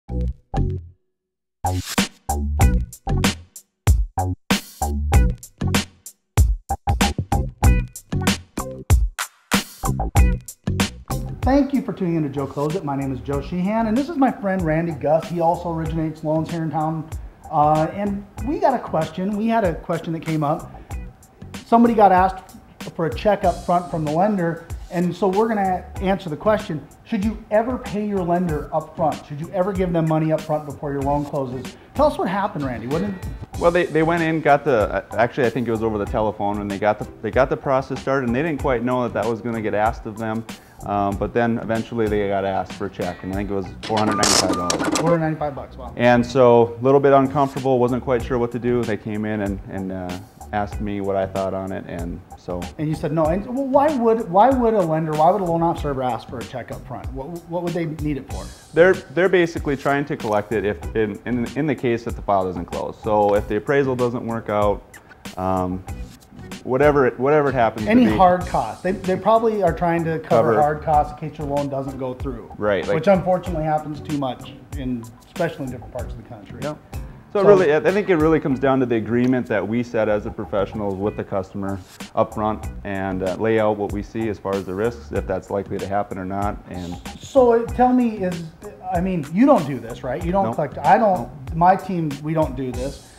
Thank you for tuning in to Joe Closeit. My name is Joe Sheehan, and this is my friend Randy Gust. He also originates loans here in town. And we got a question. We had a question that came up. Somebody got asked for a check up front from the lender, and so we're going to answer the question: should you ever pay your lender up front? Should you ever give them money up front before your loan closes? Tell us what happened, Randy. Well, they went in, got the, actually I think it was over the telephone, and they got the process started, and they didn't quite know that was going to get asked of them. But then eventually they got asked for a check, and I think it was $495. $495, wow. And so a little bit uncomfortable, wasn't quite sure what to do. They came in and asked me what I thought on it, and so. And you said no. And well, why would a lender, why would a loan officer ever ask for a check up front? What would they need it for? They're basically trying to collect it if in the case that the file doesn't close. So if the appraisal doesn't work out, whatever it happens. Any hard costs. They probably are trying to cover hard costs in case your loan doesn't go through. Right. Which unfortunately happens too much, especially in different parts of the country. Yep. So really, I think it really comes down to the agreement that we set as the professionals with the customer up front, and lay out what we see as far as the risks, if that's likely to happen or not. And so tell me, you don't do this, right? You don't collect. I don't. My team, we don't do this.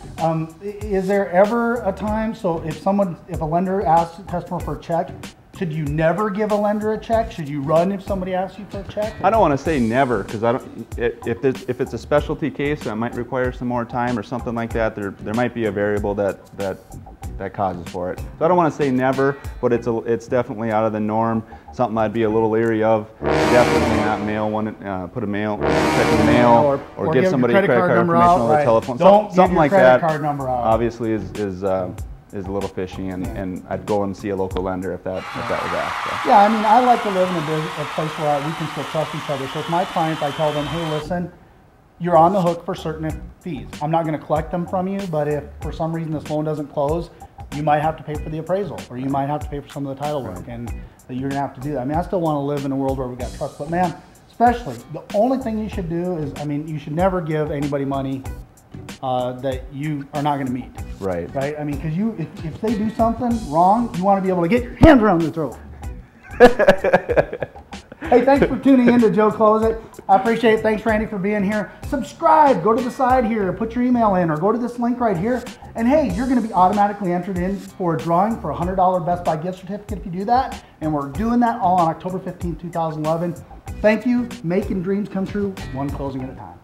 Is there ever a time? So if a lender asks a customer for a check, should you never give a lender a check? Should you run if somebody asks you for a check? I don't want to say never, because I don't. If it's a specialty case that might require some more time or something like that, there might be a variable that causes for it. So I don't want to say never, but it's definitely out of the norm. Something I'd be a little leery of. Definitely not mail one. Put a check in the mail, or give somebody a credit card information over the telephone. Don't something give your like credit that. Card number out. Obviously is a little fishy, and I'd go and see a local lender if that was asked. So. Yeah, I mean, I like to live in a place where we can still trust each other. So with my clients, I tell them, hey, listen, you're on the hook for certain fees. I'm not going to collect them from you, but if for some reason this loan doesn't close, you might have to pay for the appraisal, or you might have to pay for some of the title work, and you're going to have to do that. I mean, I still want to live in a world where we got trust, but man, especially, the only thing you should do is, you should never give anybody money that you are not going to meet. Right. Right? I mean, because if they do something wrong, you want to be able to get your hands around their throat. Hey, thanks for tuning in to Joe Closeit. I appreciate it. Thanks, Randy, for being here. Subscribe. Go to the side here. Put your email in, or go to this link right here. And hey, you're going to be automatically entered in for a drawing for a $100 Best Buy gift certificate if you do that. And we're doing that all on October 15, 2011. Thank you. Making dreams come true, one closing at a time.